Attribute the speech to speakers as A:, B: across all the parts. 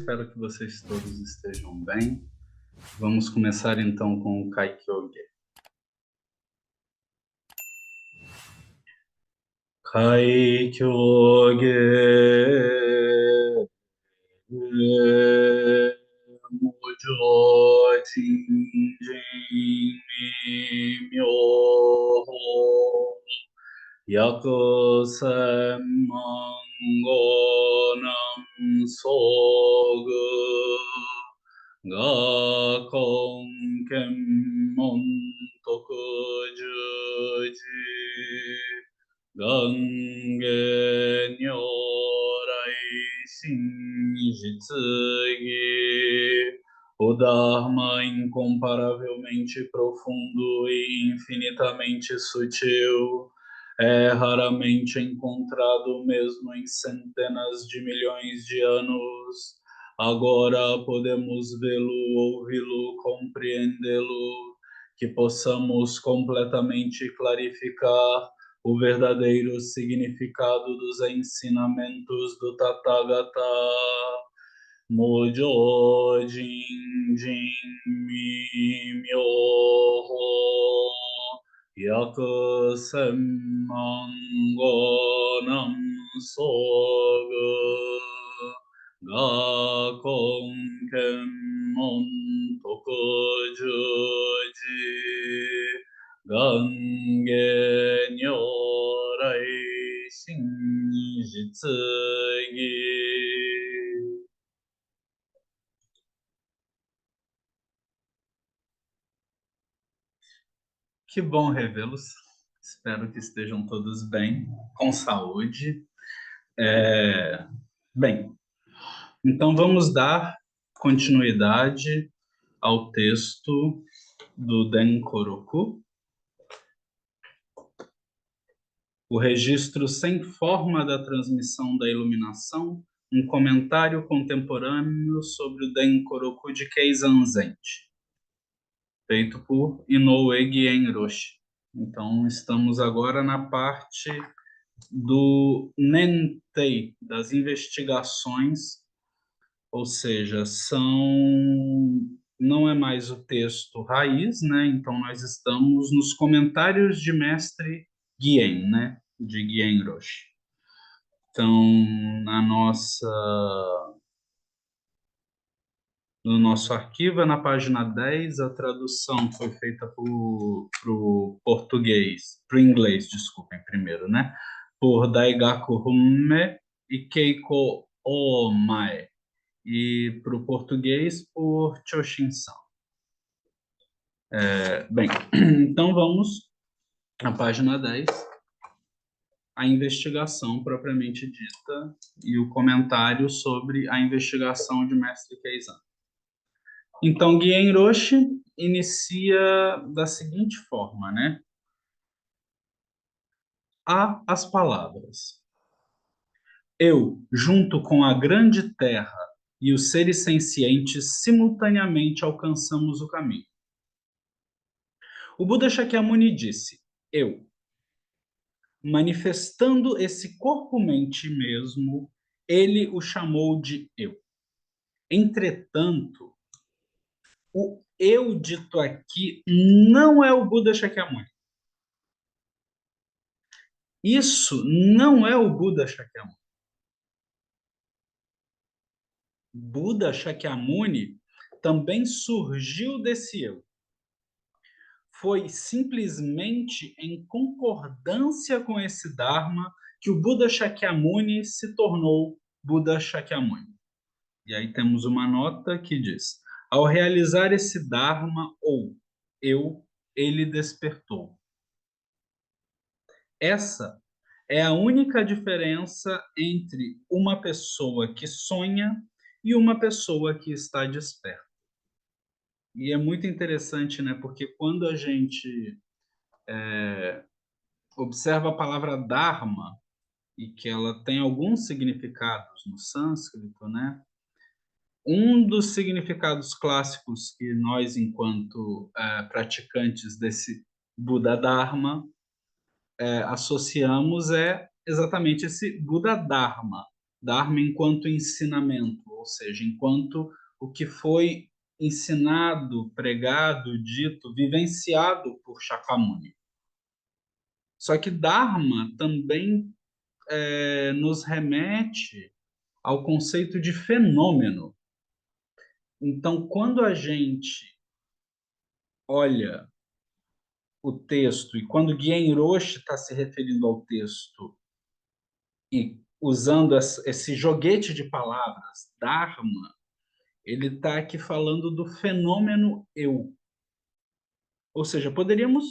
A: espero que vocês todos estejam bem. Vamos começar então com o Kaikyoge. Kaikyoge Mujo Jinjin Myoho Yakusen Mangonam Sogu Gakon Kemmon Tokujuji Gange Nyorai Shinjitsugi. O Dharma incomparavelmente profundo e infinitamente sutil é raramente encontrado mesmo em centenas de milhões de anos. Agora podemos vê-lo, ouvi-lo, compreendê-lo, que possamos completamente clarificar o verdadeiro significado dos ensinamentos do Tathagata. Mujo Jinjin Myoho Yakusen Mangonam Sogu Gakon Kemmon Tokujuji Gange Nyorai Shinjitsugi. Que bom revê-los. Espero que estejam todos bem, com saúde. Bem, então vamos dar continuidade ao texto do Denkoroku, o registro sem forma da transmissão da iluminação, um comentário contemporâneo sobre o Denkoroku de Keizan Zenji, feito por Inoue Genroshi. Então, estamos agora na parte do Nentei, das investigações, ou seja, não é mais o texto raiz, né? Então, nós estamos nos comentários de mestre Gien, né? De Genroshi. Então, no nosso arquivo, na página 10, a tradução foi feita para o português, para o inglês, desculpem, primeiro, né? Por Daigaku Humme e Keiko Omae. E para o português, por Choshin-san. Bem, então vamos à página 10, a investigação propriamente dita e o comentário sobre a investigação de Mestre Keizan. Então, Genroshi inicia da seguinte forma, né? Há as palavras. Eu, junto com a grande terra e os seres sencientes, simultaneamente alcançamos o caminho. O Buda Shakyamuni disse, eu, manifestando esse corpo-mente mesmo, ele o chamou de eu. Entretanto, o eu dito aqui não é o Buda Shakyamuni. Isso não é o Buda Shakyamuni. Buda Shakyamuni também surgiu desse eu. Foi simplesmente em concordância com esse Dharma que o Buda Shakyamuni se tornou Buda Shakyamuni. E aí temos uma nota que diz, ao realizar esse Dharma, ou eu, ele despertou. Essa é a única diferença entre uma pessoa que sonha e uma pessoa que está desperta. E é muito interessante, né? Porque quando a gente observa a palavra Dharma, e que ela tem alguns significados no sânscrito, né? Um dos significados clássicos que nós, enquanto praticantes desse Buda Dharma, associamos é exatamente esse Buda Dharma, Dharma enquanto ensinamento, ou seja, enquanto o que foi ensinado, pregado, dito, vivenciado por Shakyamuni. Só que Dharma também nos remete ao conceito de fenômeno. Então, quando a gente olha o texto, e quando Gen Roshi está se referindo ao texto e usando esse joguete de palavras, Dharma, ele está aqui falando do fenômeno eu. Ou seja, poderíamos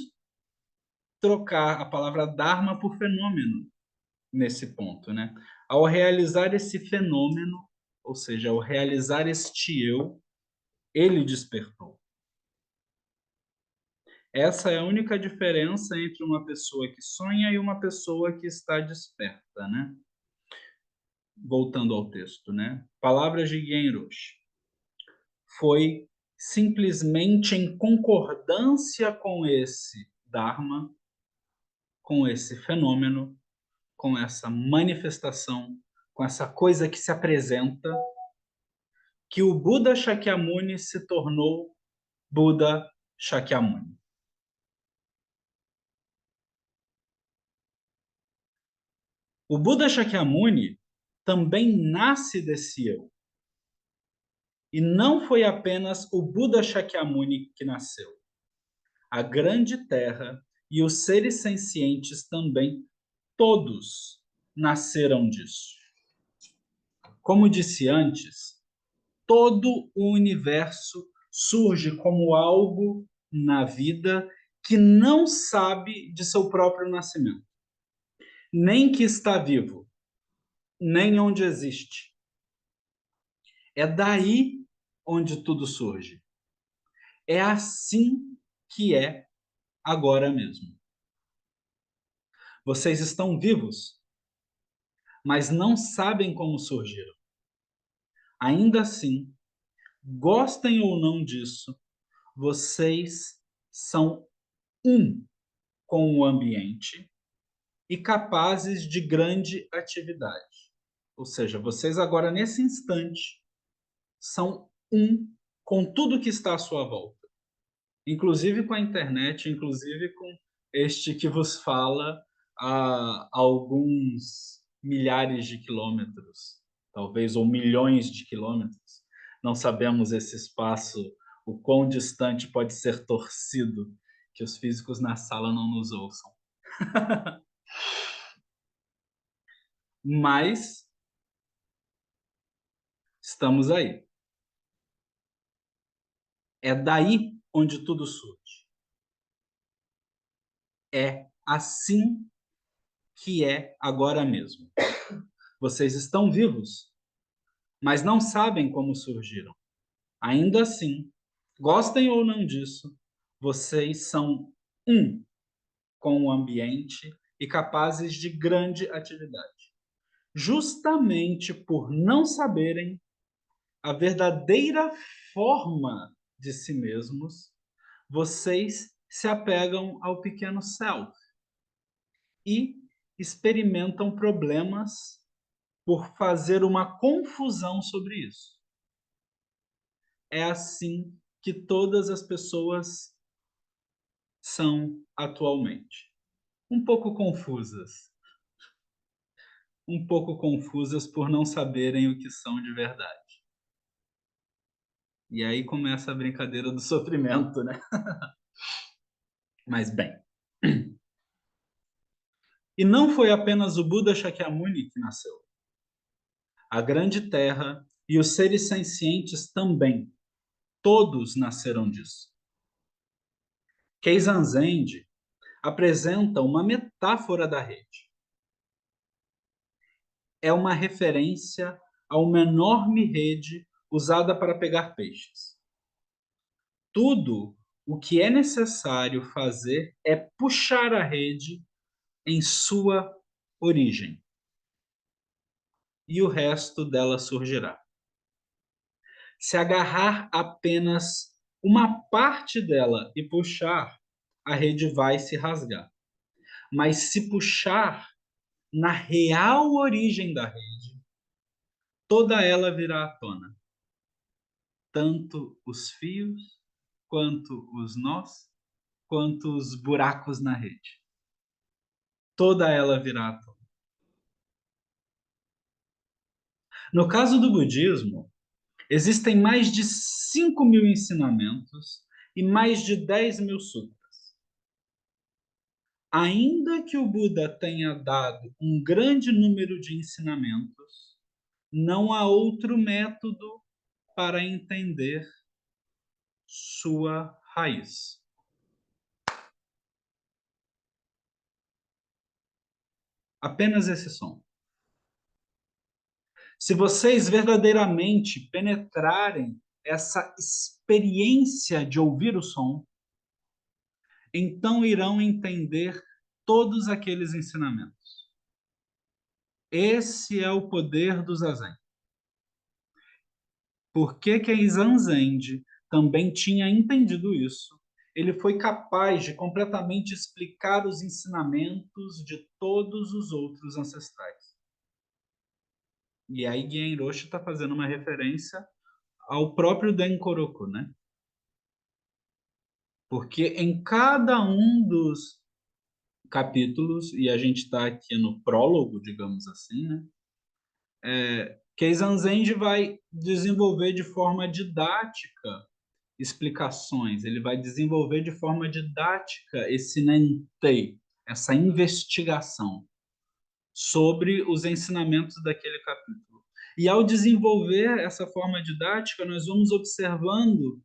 A: trocar a palavra Dharma por fenômeno nesse ponto, né? Ao realizar esse fenômeno, ou seja, ao realizar este eu, ele despertou. Essa é a única diferença entre uma pessoa que sonha e uma pessoa que está desperta, né? Voltando ao texto, né? Palavras de Genroshi. Foi simplesmente em concordância com esse Dharma, com esse fenômeno, com essa manifestação, com essa coisa que se apresenta, que o Buda Shakyamuni se tornou Buda Shakyamuni. O Buda Shakyamuni também nasce desse eu. E não foi apenas o Buda Shakyamuni que nasceu. A Grande Terra e os seres sencientes também, todos nasceram disso. Como disse antes, todo o universo surge como algo na vida que não sabe de seu próprio nascimento, nem que está vivo, nem onde existe. É daí onde tudo surge. É assim que é agora mesmo. Vocês estão vivos, mas não sabem como surgiram. Ainda assim, gostem ou não disso, vocês são um com o ambiente e capazes de grande atividade. Ou seja, vocês agora, nesse instante, são um com tudo que está à sua volta. Inclusive com a internet, inclusive com este que vos fala a alguns milhares de quilômetros, talvez, ou milhões de quilômetros. Não sabemos esse espaço, o quão distante pode ser torcido, que os físicos na sala não nos ouçam. Mas estamos aí. É daí onde tudo surge. É assim que é agora mesmo. Vocês estão vivos, mas não sabem como surgiram. Ainda assim, gostem ou não disso, vocês são um com o ambiente e capazes de grande atividade. Justamente por não saberem a verdadeira forma de si mesmos, vocês se apegam ao pequeno self e experimentam problemas por fazer uma confusão sobre isso. É assim que todas as pessoas são atualmente. Um pouco confusas. Um pouco confusas por não saberem o que são de verdade. E aí começa a brincadeira do sofrimento, né? Mas bem. E não foi apenas o Buda Shakyamuni que nasceu. A Grande Terra e os seres sencientes também. Todos nasceram disso. Keizan Zenji apresenta uma metáfora da rede. É uma referência a uma enorme rede usada para pegar peixes. Tudo o que é necessário fazer é puxar a rede em sua origem, e o resto dela surgirá. Se agarrar apenas uma parte dela e puxar, a rede vai se rasgar. Mas se puxar na real origem da rede, toda ela virá à tona, tanto os fios, quanto os nós, quanto os buracos na rede. Toda ela virá à tona. No caso do budismo, existem mais de 5.000 ensinamentos e mais de 10.000 sutras. Ainda que o Buda tenha dado um grande número de ensinamentos, não há outro método para entender sua raiz. Apenas esse som. Se vocês verdadeiramente penetrarem essa experiência de ouvir o som, então irão entender todos aqueles ensinamentos. Esse é o poder do Zazen. Por que que Zanzende também tinha entendido isso? Ele foi capaz de completamente explicar os ensinamentos de todos os outros ancestrais. E aí Genroshi está fazendo uma referência ao próprio Denkoroku, né? Porque em cada um dos capítulos, e a gente está aqui no prólogo, digamos assim, né? Keizan Zenji vai desenvolver de forma didática explicações, ele vai desenvolver de forma didática esse Nentei, essa investigação sobre os ensinamentos daquele capítulo. E ao desenvolver essa forma didática, nós vamos observando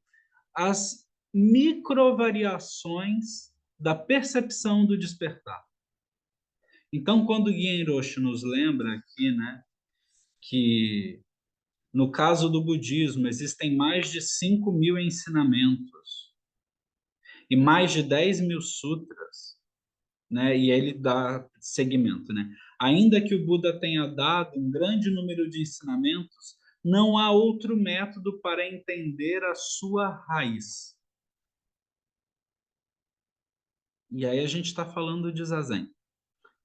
A: as microvariações da percepção do despertar. Então, quando Genroshi nos lembra aqui, né, que no caso do budismo existem mais de 5.000 ensinamentos e mais de 10.000 sutras, né, e ele dá segmento, né? Ainda que o Buda tenha dado um grande número de ensinamentos, não há outro método para entender a sua raiz. E aí a gente está falando de Zazen.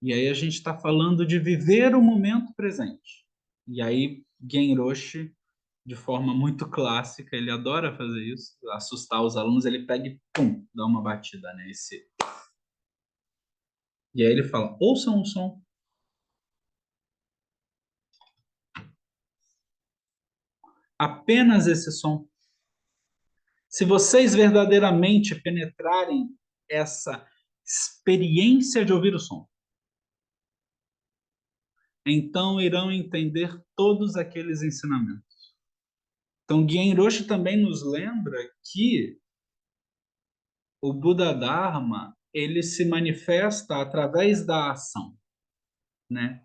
A: E aí a gente está falando de viver o momento presente. E aí Genroshi, de forma muito clássica, ele adora fazer isso, assustar os alunos, ele pega e pum, dá uma batida, né? E aí ele fala, ouçam o som. Apenas esse som. Se vocês verdadeiramente penetrarem essa experiência de ouvir o som, então irão entender todos aqueles ensinamentos. Então, Genroshi também nos lembra que o Buda Dharma, ele se manifesta através da ação, né?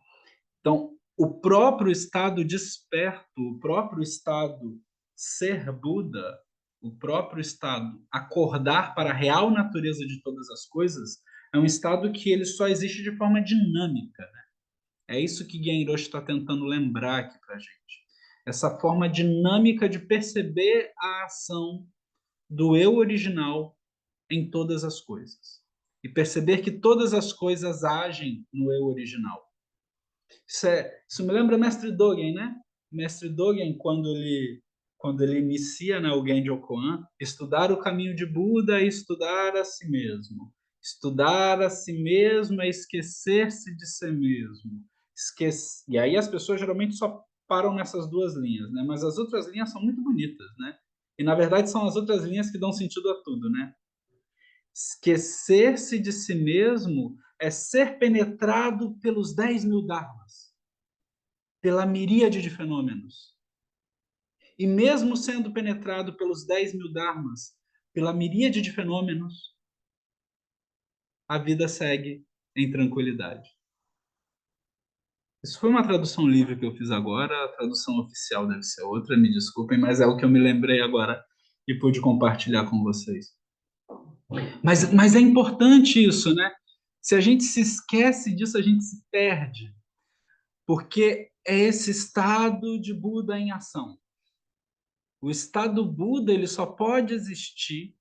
A: Então, o próprio estado desperto, o próprio estado ser Buda, o próprio estado acordar para a real natureza de todas as coisas, é um estado que ele só existe de forma dinâmica, né? É isso que Genroshi está tentando lembrar aqui para a gente. Essa forma dinâmica de perceber a ação do eu original em todas as coisas. E perceber que todas as coisas agem no eu original. Isso me lembra Mestre Dogen, né? Mestre Dogen, quando ele inicia, né, o Genjo Koan, estudar o caminho de Buda é estudar a si mesmo. Estudar a si mesmo é esquecer-se de si mesmo. E aí as pessoas geralmente só param nessas duas linhas, né? Mas as outras linhas são muito bonitas, né? E na verdade são as outras linhas que dão sentido a tudo, né? Esquecer-se de si mesmo é ser penetrado pelos 10.000 dharmas, pela miríade de fenômenos. E mesmo sendo penetrado pelos 10.000 dharmas, pela miríade de fenômenos, a vida segue em tranquilidade. Isso foi uma tradução livre que eu fiz agora, a tradução oficial deve ser outra, me desculpem, mas é o que eu me lembrei agora e pude compartilhar com vocês. Mas é importante isso, né? Se a gente se esquece disso, a gente se perde. Porque é esse estado de Buda em ação. O estado Buda, ele só pode existir,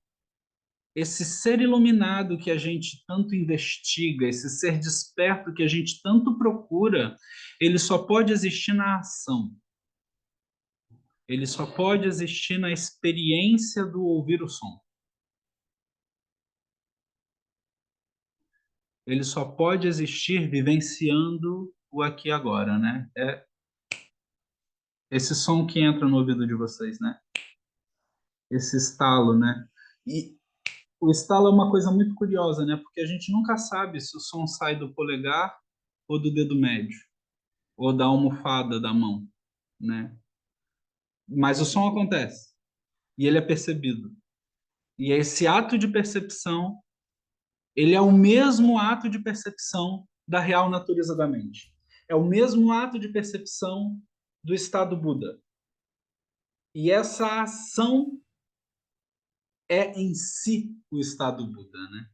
A: esse ser iluminado que a gente tanto investiga, esse ser desperto que a gente tanto procura, ele só pode existir na ação. ele só pode existir na experiência do ouvir o som. Ele só pode existir vivenciando o aqui e agora, né? É esse som que entra no ouvido de vocês, né? Esse estalo, né? E o estalo é uma coisa muito curiosa, né? Porque a gente nunca sabe se o som sai do polegar ou do dedo médio, ou da almofada da mão, né? Mas o som acontece e ele é percebido. E esse ato de percepção, ele é o mesmo ato de percepção da real natureza da mente. É o mesmo ato de percepção do estado Buda. E essa ação é em si o estado Buda, né?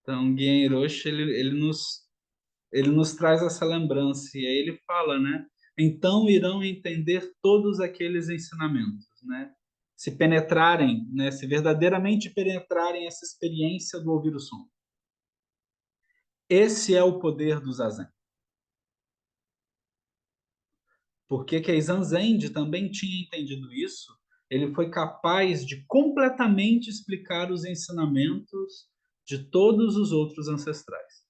A: Então, Guien Hiroshi, ele nos traz essa lembrança, e aí ele fala, né? Então irão entender todos aqueles ensinamentos, né? Se penetrarem, né? Se verdadeiramente penetrarem essa experiência do ouvir o som. Esse é o poder do Zazen. Porque Keizan Zenji também tinha entendido isso, ele foi capaz de completamente explicar os ensinamentos de todos os outros ancestrais.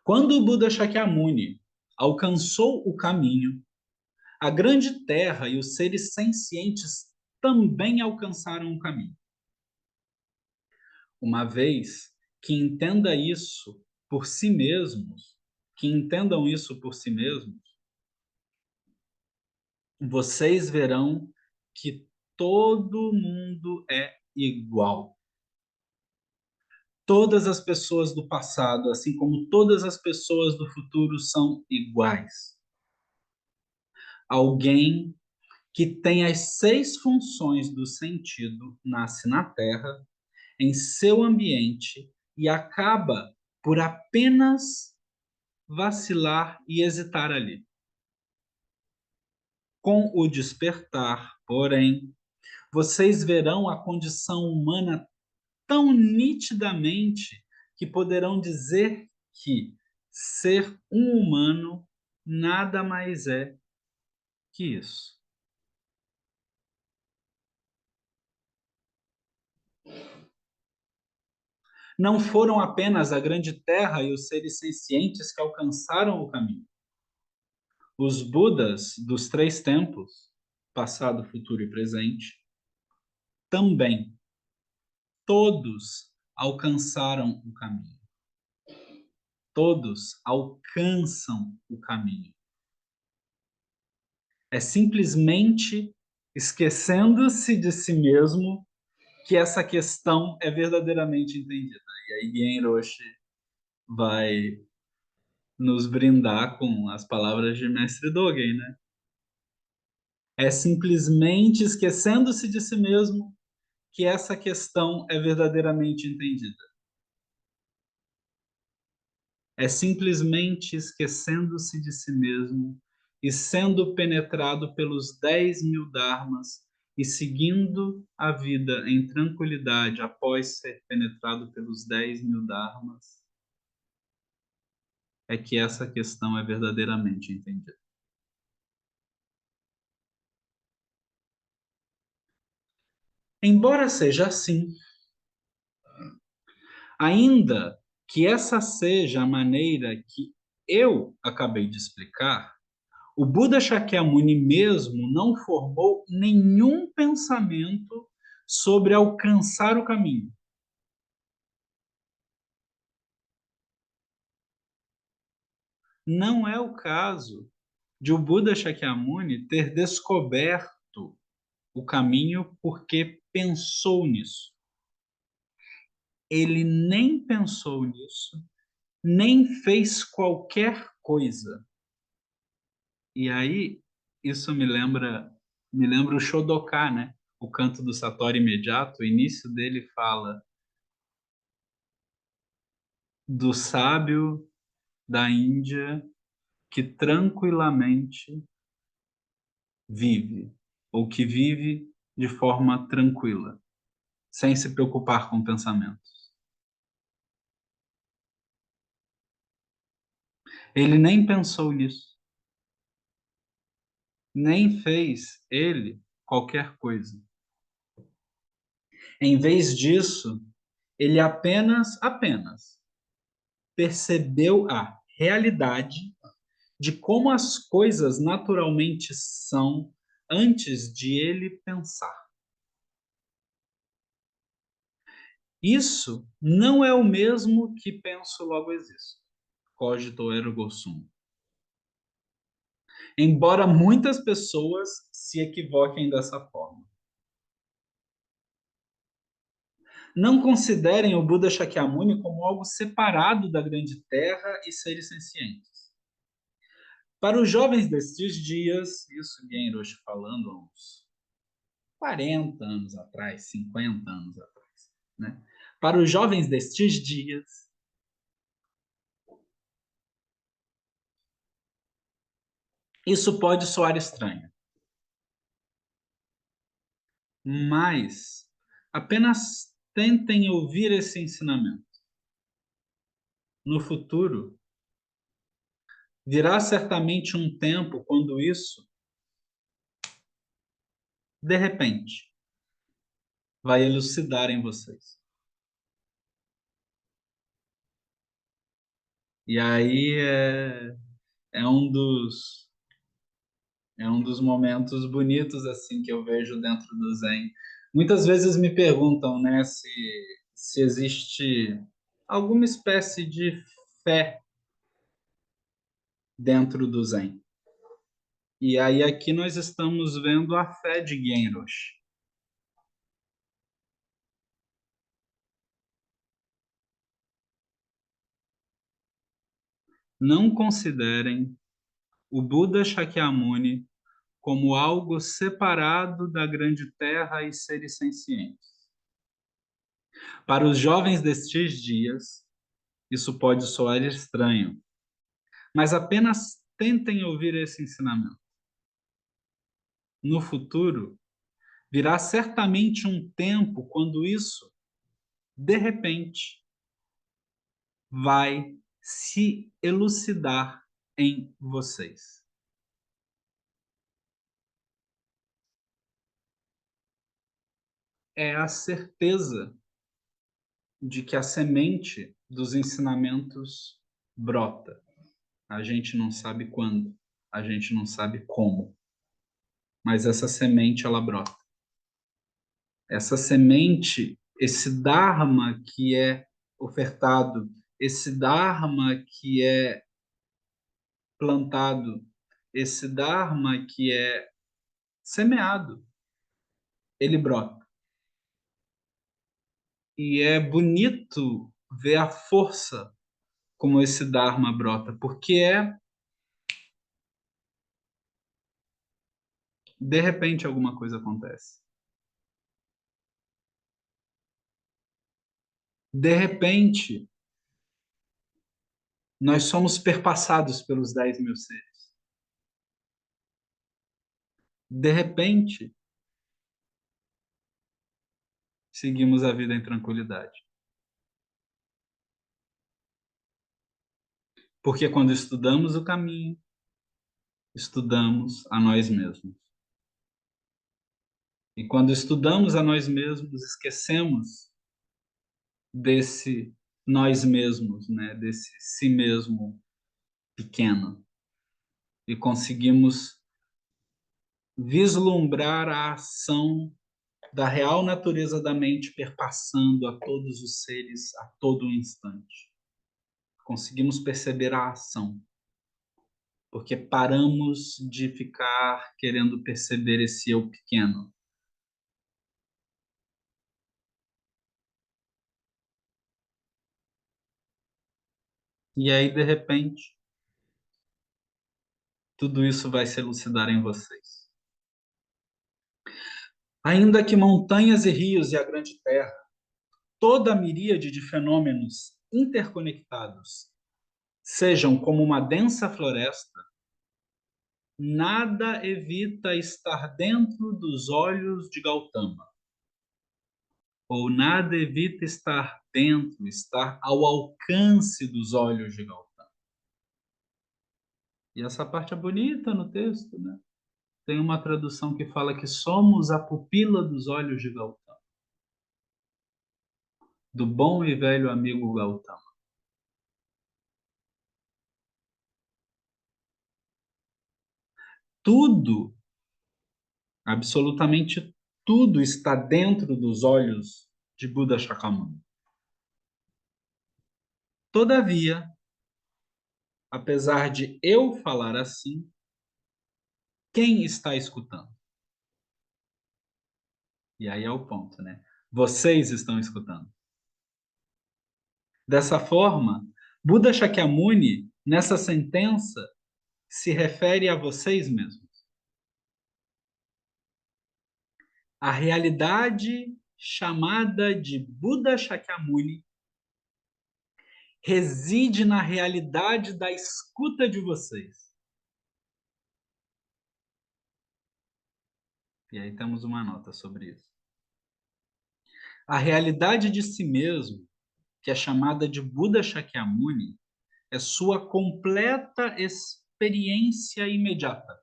A: Quando o Buda Shakyamuni alcançou o caminho, a grande terra e os seres sencientes também alcançaram o caminho. Uma vez que entenda isso por si mesmos, que entendam isso por si mesmos, vocês verão que todo mundo é igual. Todas as pessoas do passado, assim como todas as pessoas do futuro, são iguais. Alguém que tem as 6 funções do sentido nasce na Terra, em seu ambiente, e acaba por apenas vacilar e hesitar ali. Com o despertar, porém, vocês verão a condição humana tão nitidamente que poderão dizer que ser um humano nada mais é que isso. Não foram apenas a grande terra e os seres sencientes que alcançaram o caminho. Os Budas dos 3 tempos, passado, futuro e presente, também todos alcançaram o caminho. Todos alcançam o caminho. É simplesmente esquecendo-se de si mesmo que essa questão é verdadeiramente entendida. E aí Gen Roshi vai nos brindar com as palavras de Mestre Dogen, né? É simplesmente esquecendo-se de si mesmo que essa questão é verdadeiramente entendida. É simplesmente esquecendo-se de si mesmo e sendo penetrado pelos 10.000 dharmas e seguindo a vida em tranquilidade após ser penetrado pelos 10.000 dharmas, é que essa questão é verdadeiramente entendida. Embora seja assim, ainda que essa seja a maneira que eu acabei de explicar, o Buda Shakyamuni mesmo não formou nenhum pensamento sobre alcançar o caminho. Não é o caso de o Buda Shakyamuni ter descoberto o caminho porque pensou nisso. Ele nem pensou nisso, nem fez qualquer coisa. E aí isso me lembra o Shodokan, né? O canto do Satori imediato, o início dele fala do sábio da Índia que tranquilamente vive, ou que vive de forma tranquila, sem se preocupar com pensamentos. Ele nem pensou nisso. nem fez ele qualquer coisa. Em vez disso, ele apenas percebeu a realidade de como as coisas naturalmente são antes de ele pensar. Isso não é o mesmo que penso logo existo. Cogito ergo sum. Embora muitas pessoas se equivoquem dessa forma. Não considerem o Buda Shakyamuni como algo separado da grande terra e seres sencientes. Para os jovens destes dias, isso Genroshi falando há uns 40 anos atrás, 50 anos atrás, né? Para os jovens destes dias, isso pode soar estranho, mas apenas tentem ouvir esse ensinamento. No futuro, virá certamente um tempo quando isso, de repente, vai elucidar em vocês. E aí é um dos momentos bonitos assim que eu vejo dentro do Zen. Muitas vezes me perguntam, né, se existe alguma espécie de fé dentro do Zen. E aí aqui nós estamos vendo a fé de Genroshi. Não considerem o Buda Shakyamuni como algo separado da grande terra e seres sencientes. Para os jovens destes dias, isso pode soar estranho, mas apenas tentem ouvir esse ensinamento. No futuro, virá certamente um tempo quando isso, de repente, vai se elucidar em vocês. É a certeza de que a semente dos ensinamentos brota. A gente não sabe quando, a gente não sabe como, mas essa semente ela brota. Essa semente, esse dharma que é ofertado, esse dharma que é plantado, esse dharma que é semeado, ele brota. E é bonito ver a força como esse dharma brota, porque de repente alguma coisa acontece. De repente, nós somos perpassados pelos 10.000 seres. De repente, seguimos a vida em tranquilidade. Porque quando estudamos o caminho, estudamos a nós mesmos. E quando estudamos a nós mesmos, esquecemos desse nós mesmos, né? Desse si mesmo pequeno. E conseguimos vislumbrar a ação da real natureza da mente perpassando a todos os seres a todo instante. Conseguimos perceber a ação, porque paramos de ficar querendo perceber esse eu pequeno. E aí, de repente, tudo isso vai se elucidar em vocês. Ainda que montanhas e rios e a grande terra, toda a miríade de fenômenos interconectados, sejam como uma densa floresta, nada evita estar dentro dos olhos de Gautama, ou nada evita estar dentro, estar ao alcance dos olhos de Gautama. E essa parte é bonita no texto, né? Tem uma tradução que fala que somos a pupila dos olhos de Gautama, do bom e velho amigo Gautama. Tudo, absolutamente tudo está dentro dos olhos de Buda Shakyamuni. Todavia, apesar de eu falar assim, quem está escutando? E aí é o ponto, né? Vocês estão escutando. Dessa forma, Buda Shakyamuni, nessa sentença, se refere a vocês mesmos. A realidade chamada de Buda Shakyamuni reside na realidade da escuta de vocês. E aí temos uma nota sobre isso. A realidade de si mesmo, que é chamada de Buda Shakyamuni, é sua completa experiência imediata,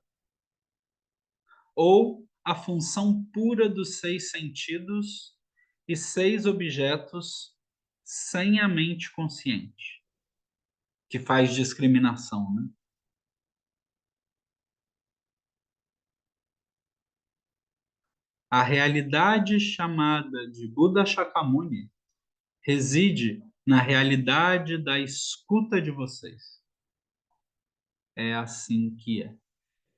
A: ou a função pura dos seis sentidos e seis objetos sem a mente consciente, que faz discriminação, né? A realidade chamada de Buda Shakyamuni reside na realidade da escuta de vocês. É assim que é.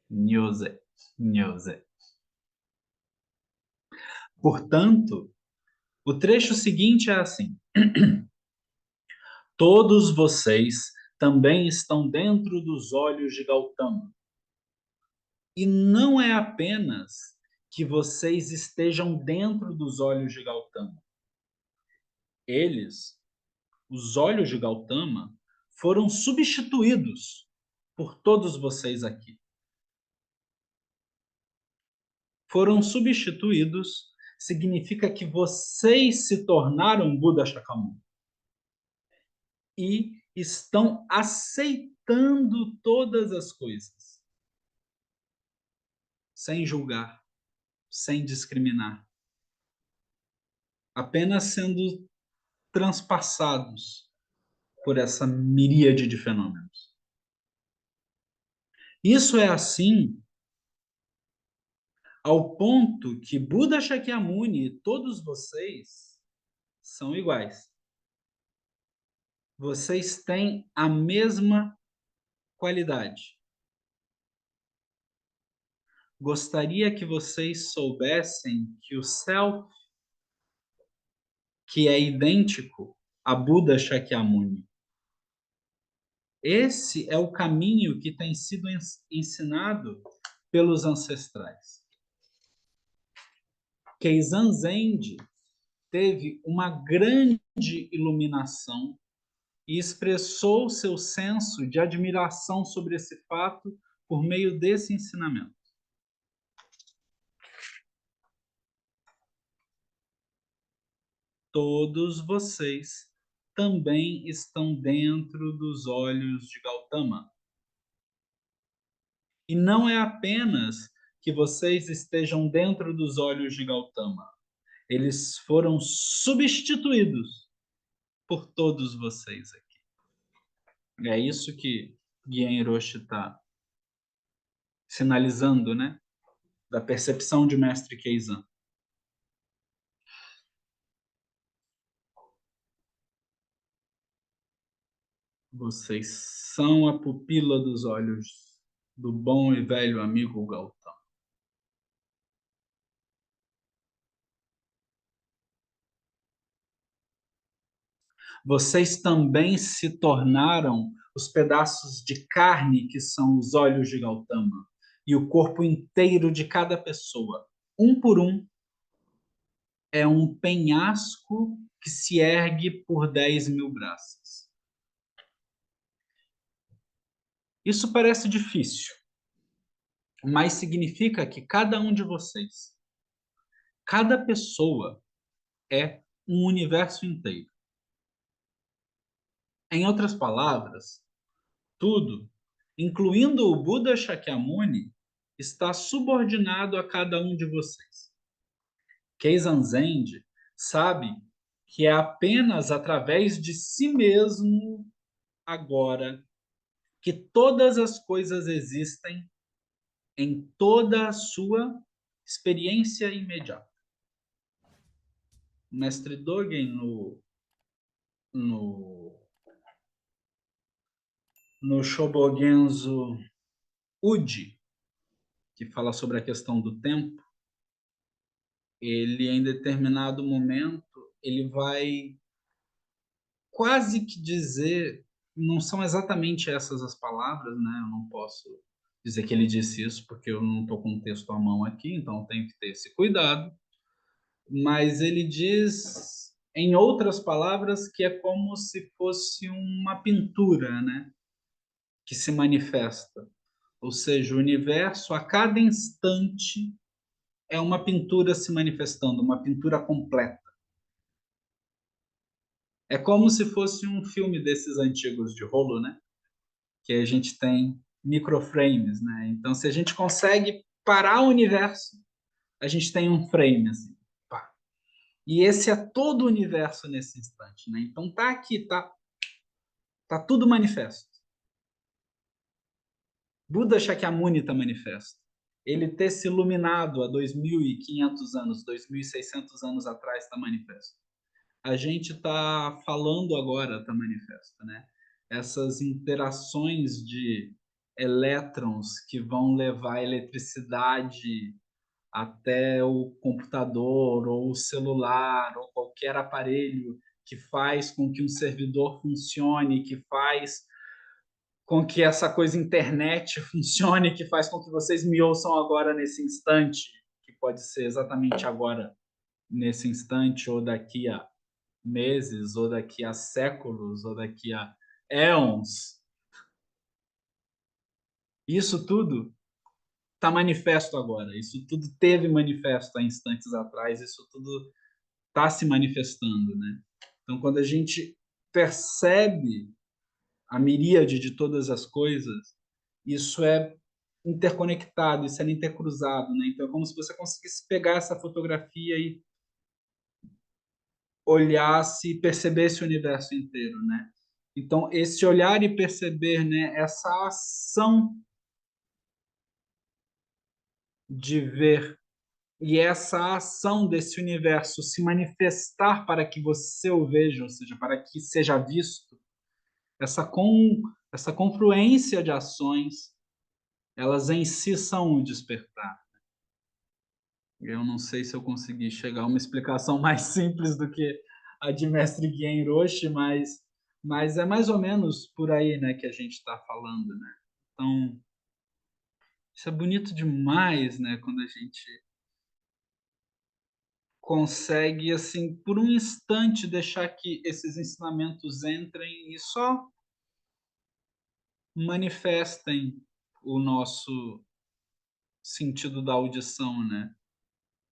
A: Nyose, Nyose. Portanto, o trecho seguinte é assim: todos vocês também estão dentro dos olhos de Gautama. E não é apenas que vocês estejam dentro dos olhos de Gautama. Eles, os olhos de Gautama, foram substituídos por todos vocês aqui. Foram substituídos significa que vocês se tornaram Buda Shakyamuni e estão aceitando todas as coisas, sem julgar, sem discriminar, apenas sendo transpassados por essa miríade de fenômenos. Isso é assim ao ponto que Buda Shakyamuni e todos vocês são iguais. Vocês têm a mesma qualidade. Gostaria que vocês soubessem que o Self, que é idêntico a Buda Shakyamuni, esse é o caminho que tem sido ensinado pelos ancestrais. Keizan Zenji teve uma grande iluminação e expressou seu senso de admiração sobre esse fato por meio desse ensinamento. Todos vocês também estão dentro dos olhos de Gautama. E não é apenas que vocês estejam dentro dos olhos de Gautama. Eles foram substituídos por todos vocês aqui. É isso que Guien Hiroshi está sinalizando, né? Da percepção de Mestre Keizan. Vocês são a pupila dos olhos do bom e velho amigo Gautama. Vocês também se tornaram os pedaços de carne que são os olhos de Gautama e o corpo inteiro de cada pessoa, um por um, é um penhasco que se ergue por 10.000 braços. Isso parece difícil, mas significa que cada um de vocês, cada pessoa, é um universo inteiro. Em outras palavras, tudo, incluindo o Buda Shakyamuni, está subordinado a cada um de vocês. Keizan Zend sabe que é apenas através de si mesmo agora que todas as coisas existem em toda a sua experiência imediata. O mestre Dogen no, no Shobogenzo Uji, que fala sobre a questão do tempo, ele em determinado momento ele vai quase que dizer, não são exatamente essas as palavras, né? Eu não posso dizer que ele disse isso porque eu não estou com o texto à mão aqui, então eu tenho que ter esse cuidado. Mas ele diz, em outras palavras, que é como se fosse uma pintura, né? Que se manifesta. Ou seja, o universo, a cada instante, é uma pintura se manifestando, uma pintura completa. É como se fosse um filme desses antigos de rolo, né? Que a gente tem microframes, né? Então, se a gente consegue parar o universo, a gente tem um frame, assim. Pá. E esse é todo o universo nesse instante, né? Então, tá aqui, tá tudo manifesto. Buda Shakyamuni está manifesto. Ele ter se iluminado há 2.500 anos, 2.600 anos atrás está manifesto. A gente está falando agora está manifesto, né? Essas interações de elétrons que vão levar eletricidade até o computador ou o celular ou qualquer aparelho que faz com que um servidor funcione, que faz com que essa coisa internet funcione, que faz com que vocês me ouçam agora nesse instante, que pode ser exatamente agora, nesse instante, ou daqui a meses, ou daqui a séculos, ou daqui a éons. Isso tudo está manifesto agora. Isso tudo teve manifesto há instantes atrás. Isso tudo está se manifestando, né? Então, quando a gente percebe a miríade de todas as coisas, isso é interconectado, isso é intercruzado, né? Então é como se você conseguisse pegar essa fotografia e olhasse e percebesse o universo inteiro, né? Então esse olhar e perceber, né, essa ação de ver e essa ação desse universo se manifestar para que você o veja, ou seja, para que seja visto, essa confluência de ações, elas em si são um despertar. Eu não sei se eu consegui chegar a uma explicação mais simples do que a de Mestre Guien Roche, mas é mais ou menos por aí, né, que a gente está falando, né? Então, isso é bonito demais, né, quando a gente consegue, assim, por um instante deixar que esses ensinamentos entrem e só manifestem o nosso sentido da audição, né?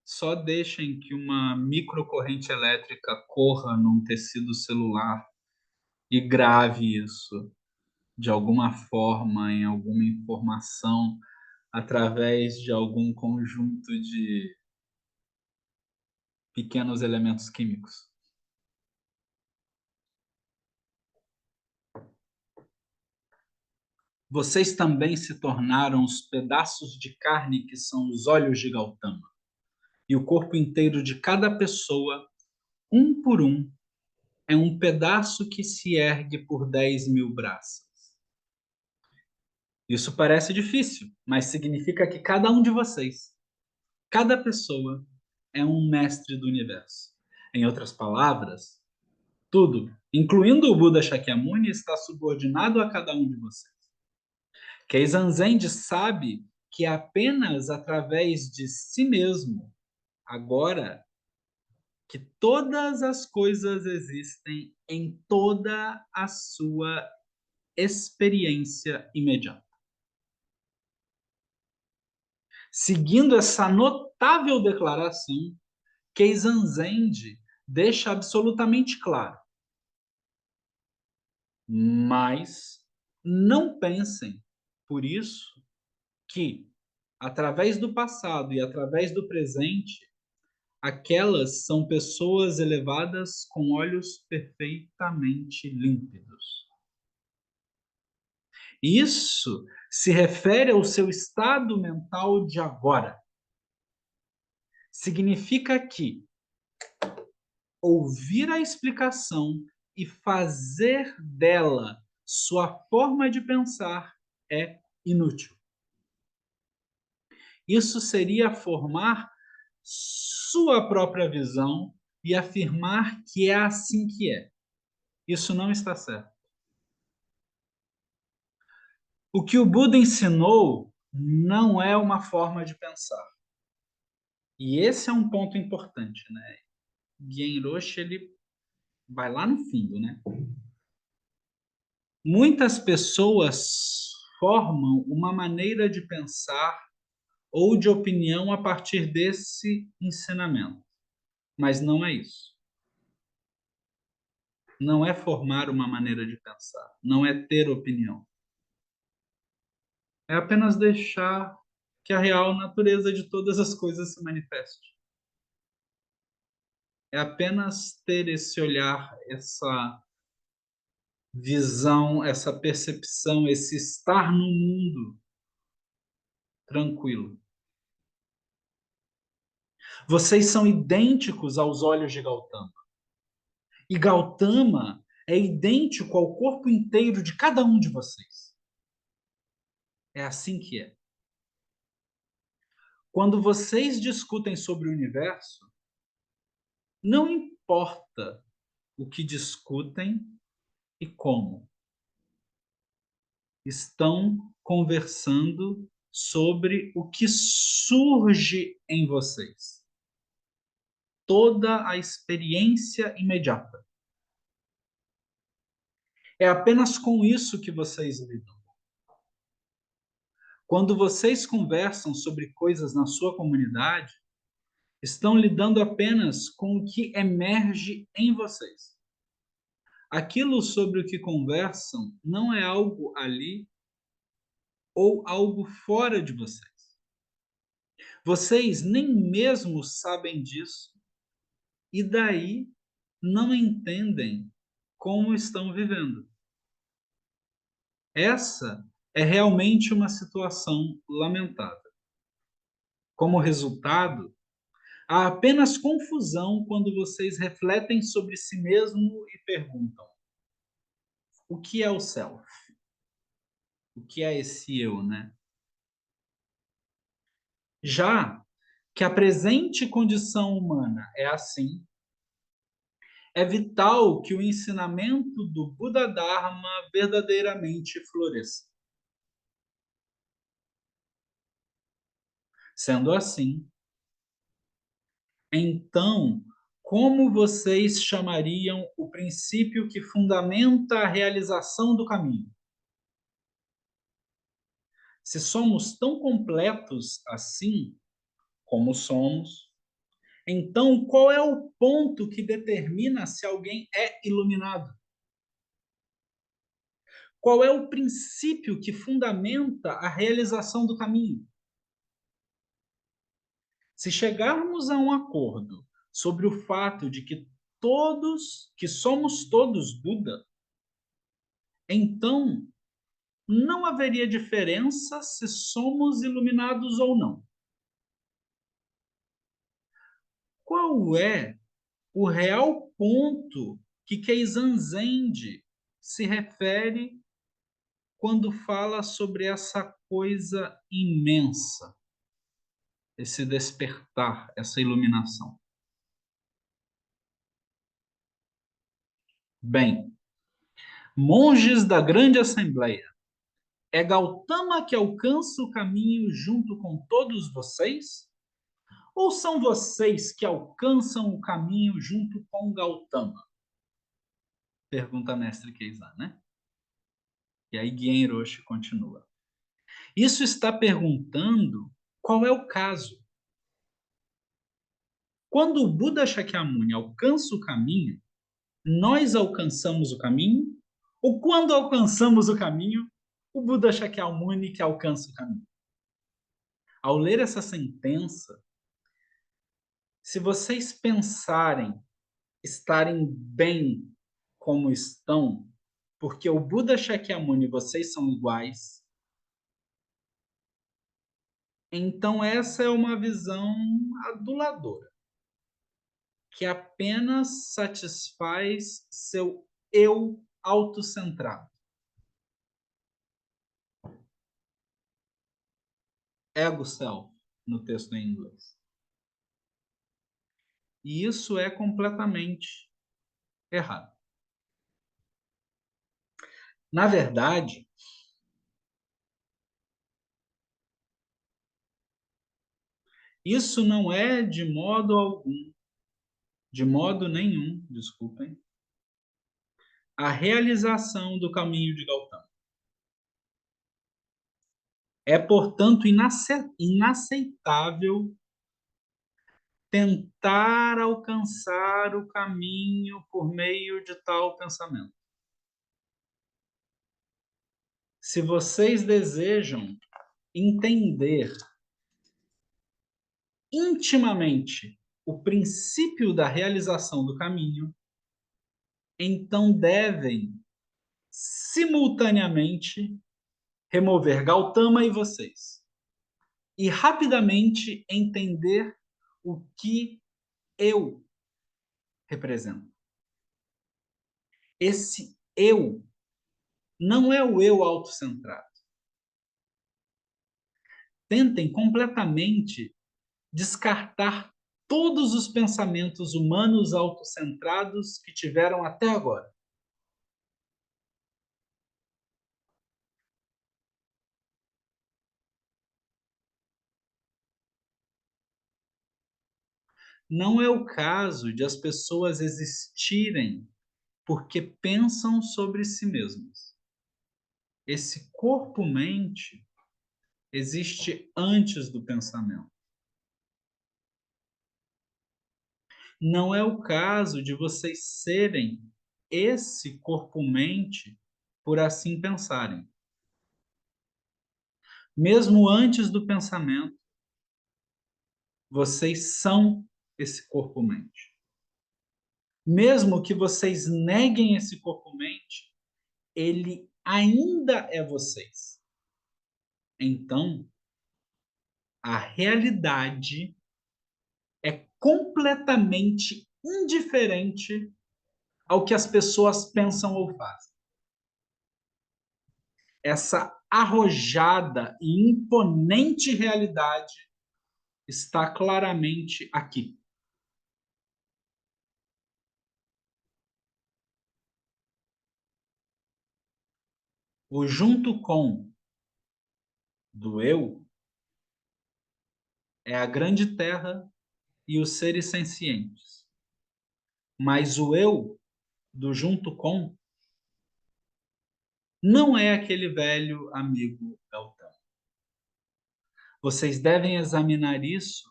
A: Só deixem que uma microcorrente elétrica corra num tecido celular e grave isso de alguma forma em alguma informação através de algum conjunto de pequenos elementos químicos. Vocês também se tornaram os pedaços de carne que são os olhos de Gautama, e o corpo inteiro de cada pessoa, um por um, é um pedaço que se ergue por 10.000 braços. Isso parece difícil, mas significa que cada um de vocês, cada pessoa, é um mestre do universo. Em outras palavras, tudo, incluindo o Buda Shakyamuni, está subordinado a cada um de vocês. Keizan Zen sabe que é apenas através de si mesmo, agora, que todas as coisas existem em toda a sua experiência imediata. Seguindo essa notável declaração, Keizan Zend deixa absolutamente claro: mas não pensem, por isso, que através do passado e através do presente, aquelas são pessoas elevadas com olhos perfeitamente límpidos. Isso se refere ao seu estado mental de agora. Significa que ouvir a explicação e fazer dela sua forma de pensar é inútil. Isso seria formar sua própria visão e afirmar que é assim que é. Isso não está certo. O que o Buda ensinou não é uma forma de pensar. E esse é um ponto importante, né? Genroshi, ele vai lá no fundo, né? Muitas pessoas formam uma maneira de pensar ou de opinião a partir desse ensinamento, mas não é isso. Não é formar uma maneira de pensar, não é ter opinião. É apenas deixar que a real natureza de todas as coisas se manifeste. É apenas ter esse olhar, essa visão, essa percepção, esse estar no mundo tranquilo. Vocês são idênticos aos olhos de Gautama. E Gautama é idêntico ao corpo inteiro de cada um de vocês. É assim que é. Quando vocês discutem sobre o universo, não importa o que discutem e como. Estão conversando sobre o que surge em vocês. Toda a experiência imediata. É apenas com isso que vocês lidam. Quando vocês conversam sobre coisas na sua comunidade, estão lidando apenas com o que emerge em vocês. Aquilo sobre o que conversam não é algo ali ou algo fora de vocês. Vocês nem mesmo sabem disso e daí não entendem como estão vivendo. Essa é realmente uma situação lamentável. Como resultado, há apenas confusão quando vocês refletem sobre si mesmo e perguntam: o que é o self? O que é esse eu, né? Já que a presente condição humana é assim, é vital que o ensinamento do Buda Dharma verdadeiramente floresça. Sendo assim, então, como vocês chamariam o princípio que fundamenta a realização do caminho? Se somos tão completos assim como somos, então qual é o ponto que determina se alguém é iluminado? Qual é o princípio que fundamenta a realização do caminho? Se chegarmos a um acordo sobre o fato de que somos todos Buda, então não haveria diferença se somos iluminados ou não. Qual é o real ponto que Keizan Zenji se refere quando fala sobre essa coisa imensa, esse despertar, essa iluminação? Bem, monges da grande assembleia, é Gautama que alcança o caminho junto com todos vocês? Ou são vocês que alcançam o caminho junto com Gautama? Pergunta a mestre Keizan, né? E aí Guien Roshi continua. Isso está perguntando qual é o caso. Quando o Buda Shakyamuni alcança o caminho, nós alcançamos o caminho? Ou quando alcançamos o caminho, o Buda Shakyamuni que alcança o caminho? Ao ler essa sentença, se vocês pensarem estarem bem como estão, porque o Buda Shakyamuni e vocês são iguais, então essa é uma visão aduladora, que apenas satisfaz seu eu autocentrado. Ego self, no texto em inglês. E isso é completamente errado. Na verdade, isso não é de modo algum, de modo nenhum, desculpem, a realização do caminho de Gautama. É, portanto, inaceitável tentar alcançar o caminho por meio de tal pensamento. Se vocês desejam entender intimamente o princípio da realização do caminho, então devem simultaneamente remover Gautama e vocês e rapidamente entender o que eu represento. Esse eu não é o eu autocentrado. Tentem completamente descartar todos os pensamentos humanos autocentrados que tiveram até agora. Não é o caso de as pessoas existirem porque pensam sobre si mesmas. Esse corpo-mente existe antes do pensamento. Não é o caso de vocês serem esse corpo-mente por assim pensarem. Mesmo antes do pensamento, vocês são esse corpo-mente. Mesmo que vocês neguem esse corpo-mente, ele ainda é vocês. Então, a realidade é completamente indiferente ao que as pessoas pensam ou fazem. Essa arrojada e imponente realidade está claramente aqui. O junto com do eu é a grande terra e os seres sencientes. Mas o eu do junto com não é aquele velho amigo Beltrão. Vocês devem examinar isso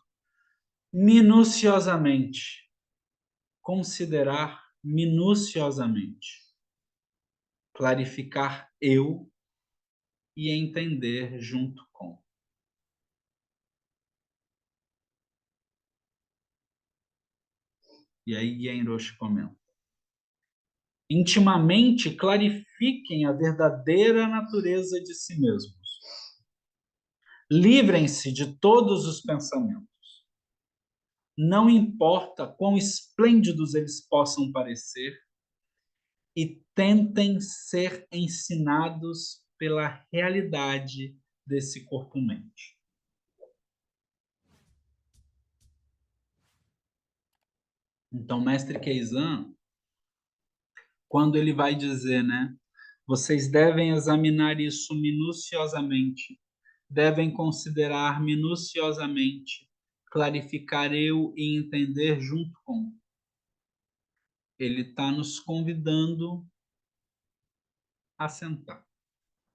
A: minuciosamente, considerar minuciosamente, clarificar eu e entender junto com. E aí Genroshi comenta. Intimamente clarifiquem a verdadeira natureza de si mesmos. Livrem-se de todos os pensamentos. Não importa quão esplêndidos eles possam parecer, e tentem ser ensinados pela realidade desse corpo-mente. Então, mestre Keizan, quando ele vai dizer, né, vocês devem examinar isso minuciosamente, devem considerar minuciosamente, clarificar eu e entender junto com. Ele está nos convidando a sentar.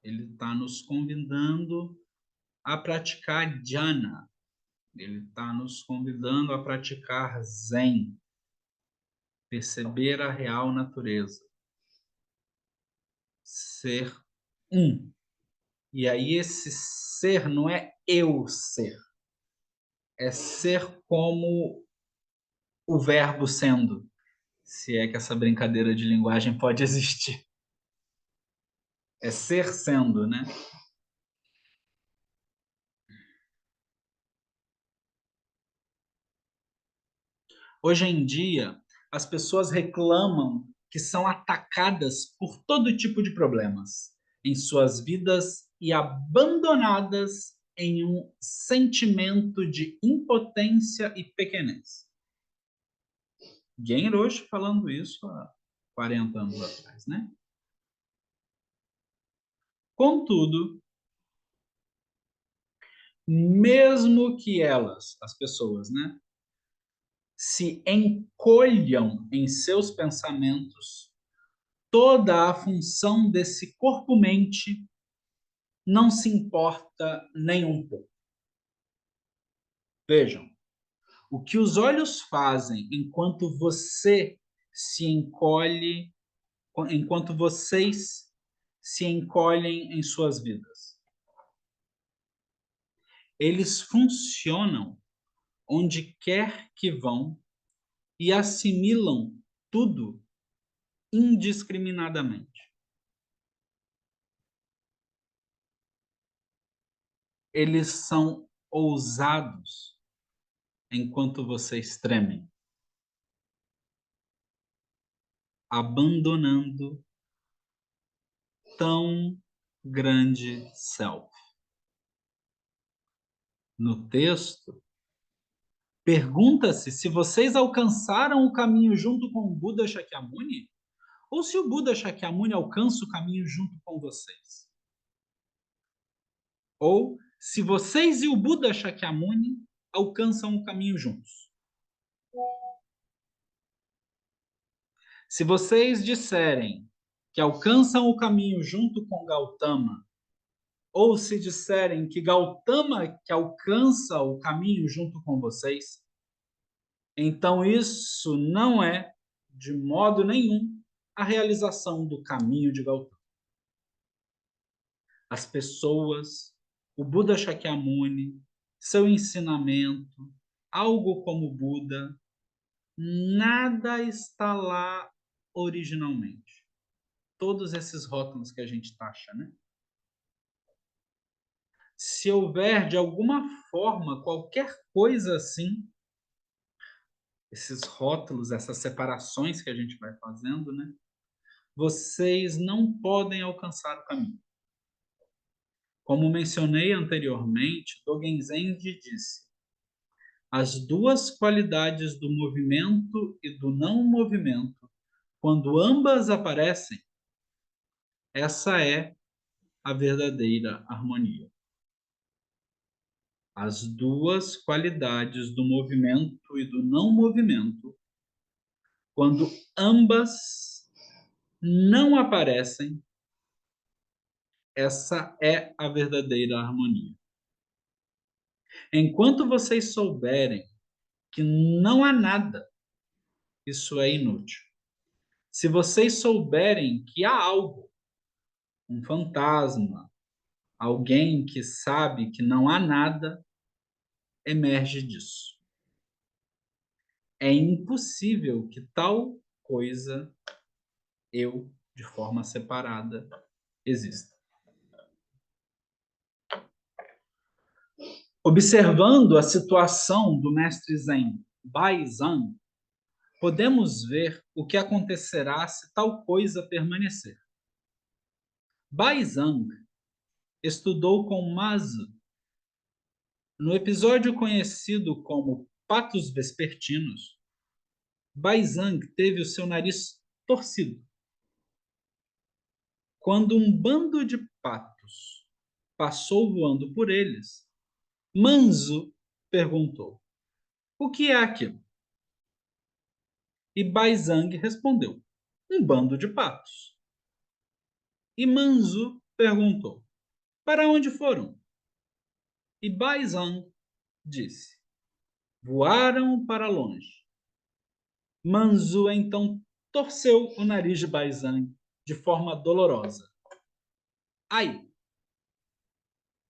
A: Ele está nos convidando a praticar jhana. Ele está nos convidando a praticar Zen, perceber a real natureza, ser um. E aí esse ser não é eu ser. é ser como o verbo sendo, se é que essa brincadeira de linguagem pode existir. É ser sendo, né? Hoje em dia, as pessoas reclamam que são atacadas por todo tipo de problemas em suas vidas e abandonadas em um sentimento de impotência e pequenez. Genroshi falando isso há 40 anos atrás, né? Contudo, mesmo que elas, as pessoas, né, se encolham em seus pensamentos, toda a função desse corpo-mente não se importa nem um pouco. Vejam, o que os olhos fazem enquanto você se encolhe, enquanto vocês se encolhem em suas vidas. Eles funcionam onde quer que vão e assimilam tudo indiscriminadamente. Eles são ousados enquanto vocês tremem, abandonando tão grande self. No texto, pergunta-se se vocês alcançaram o caminho junto com o Buda Shakyamuni ou se o Buda Shakyamuni alcança o caminho junto com vocês. Ou se vocês e o Buda Shakyamuni alcançam o caminho juntos. Se vocês disserem que alcançam o caminho junto com Gautama, ou se disserem que Gautama que alcança o caminho junto com vocês, então isso não é, de modo nenhum, a realização do caminho de Gautama. As pessoas, o Buda Shakyamuni, seu ensinamento, algo como Buda, nada está lá originalmente. Todos esses rótulos que a gente taxa, né? Se houver de alguma forma qualquer coisa assim, esses rótulos, essas separações que a gente vai fazendo, né? Vocês não podem alcançar o caminho. Como mencionei anteriormente, Dogen Zenji disse: as duas qualidades do movimento e do não movimento, quando ambas aparecem, essa é a verdadeira harmonia. As duas qualidades do movimento e do não movimento, quando ambas não aparecem, essa é a verdadeira harmonia. Enquanto vocês souberem que não há nada, isso é inútil. Se vocês souberem que há algo, um fantasma, alguém que sabe que não há nada, emerge disso. É impossível que tal coisa, eu, de forma separada, exista. Observando a situação do mestre Zen Baizang, podemos ver o que acontecerá se tal coisa permanecer. Baizang estudou com Mazu. No episódio conhecido como Patos Vespertinos, Baizang teve o seu nariz torcido. Quando um bando de patos passou voando por eles, Manzu perguntou: o que é aquilo? E Baizang respondeu: um bando de patos. E Manzu perguntou: para onde foram? E Baizang disse: voaram para longe. Manzu então torceu o nariz de Baizang de forma dolorosa. Ai,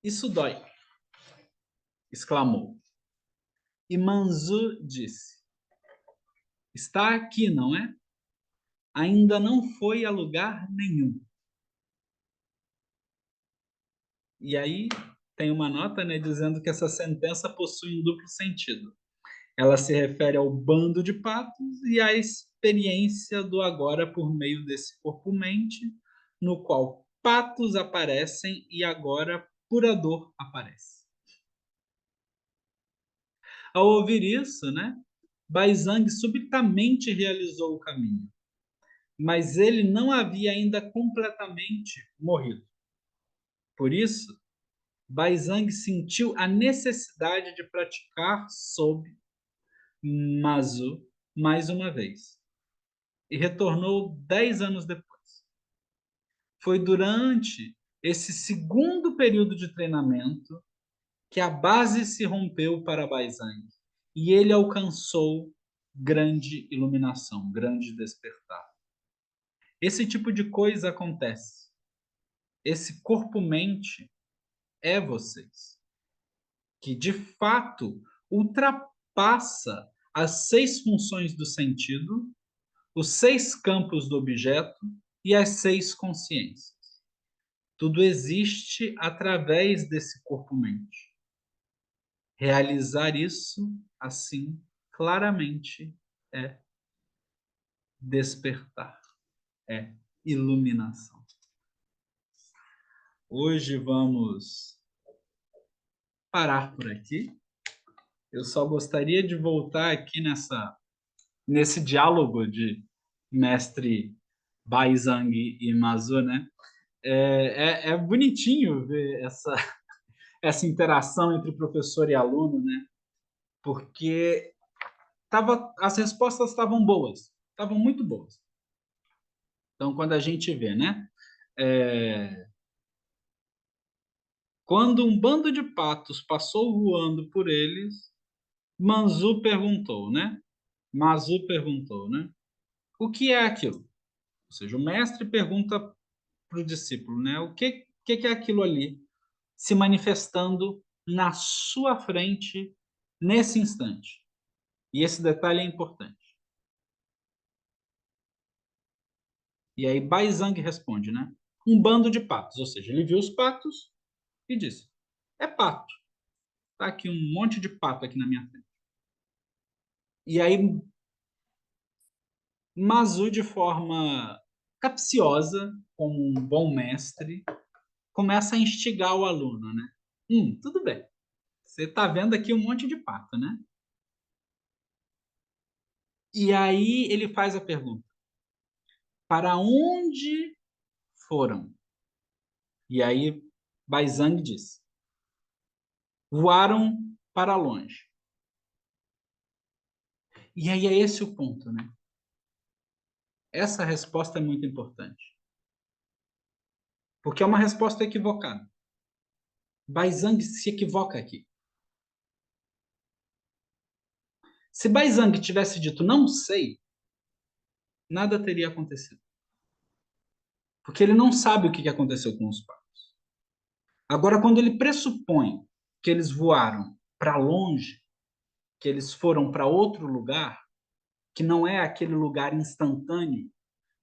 A: isso dói! Exclamou. E Manzhu disse: está aqui, não é? Ainda não foi a lugar nenhum. E aí tem uma nota, né, dizendo que essa sentença possui um duplo sentido. Ela se refere ao bando de patos e à experiência do agora por meio desse corpo-mente, no qual patos aparecem e agora pura dor aparece. Ao ouvir isso, né, Baizang subitamente realizou o caminho, mas ele não havia ainda completamente morrido. Por isso, Baizang sentiu a necessidade de praticar sob Mazu mais uma vez e retornou 10 anos depois. Foi durante esse segundo período de treinamento que a base se rompeu para Baizang e ele alcançou grande iluminação, grande despertar. Esse tipo de coisa acontece. Esse corpo-mente é vocês, que de fato ultrapassa as 6 funções do sentido, os 6 campos do objeto e as 6 consciências. Tudo existe através desse corpo-mente. Realizar isso, assim, claramente, é despertar, é iluminação. Hoje vamos parar por aqui. Eu só gostaria de voltar aqui nesse diálogo de mestre Baizang e Mazu, né? É bonitinho ver essa interação entre professor e aluno, né? Porque as respostas estavam boas, estavam muito boas. Então, quando a gente vê, né? Quando um bando de patos passou voando por eles, Mazu perguntou, né? O que é aquilo? Ou seja, o mestre pergunta para o discípulo, né? O que é aquilo ali se manifestando na sua frente nesse instante? E esse detalhe é importante. E aí Baizang responde, né? Um bando de patos, ou seja, ele viu os patos e disse: é pato. Tá aqui um monte de pato aqui na minha frente. E aí Mazu, de forma capciosa, como um bom mestre, começa a instigar o aluno, né? Tudo bem. Você está vendo aqui um monte de pato, né? E aí ele faz a pergunta: para onde foram? E aí Baizang diz: voaram para longe. E aí é esse o ponto, né? Essa resposta é muito importante. Porque é uma resposta equivocada. Baizang se equivoca aqui. Se Baizang tivesse dito não sei, nada teria acontecido. Porque ele não sabe o que aconteceu com os patos. Agora, quando ele pressupõe que eles voaram para longe, que eles foram para outro lugar, que não é aquele lugar instantâneo,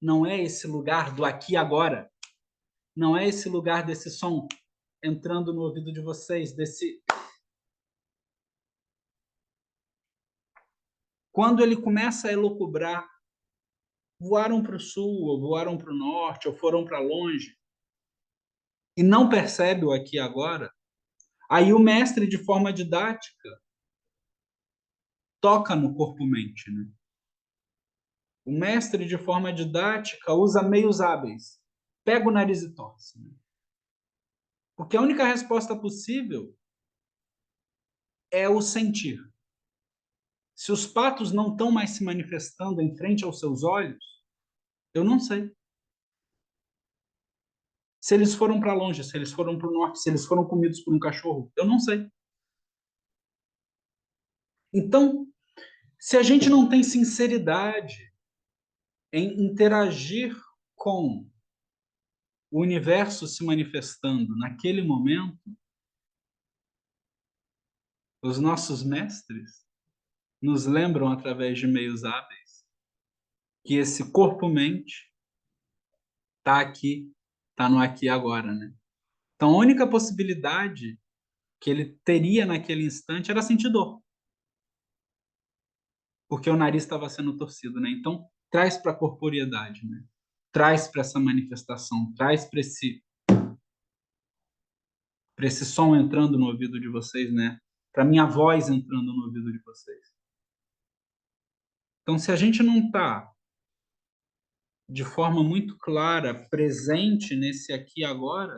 A: não é esse lugar do aqui e agora, não é esse lugar desse som entrando no ouvido de vocês, desse. Quando ele começa a elocubrar, voaram para o sul, ou voaram para o norte, ou foram para longe, e não percebe o aqui e agora, aí o mestre, de forma didática, toca no corpo-mente, né? O mestre, de forma didática, usa meios hábeis. Pega o nariz e torce, né? Porque a única resposta possível é o sentir. Se os patos não estão mais se manifestando em frente aos seus olhos, eu não sei. Se eles foram para longe, se eles foram para o norte, se eles foram comidos por um cachorro, eu não sei. Então, se a gente não tem sinceridade em interagir com o universo se manifestando naquele momento, os nossos mestres nos lembram através de meios hábeis que esse corpo-mente está aqui, está no aqui e agora, né? Então, a única possibilidade que ele teria naquele instante era sentir dor, porque o nariz estava sendo torcido, né? Então, traz para a corporeidade, né? Traz para essa manifestação, traz para esse som entrando no ouvido de vocês, né? Para minha voz entrando no ouvido de vocês. Então, se a gente não está de forma muito clara presente nesse aqui e agora,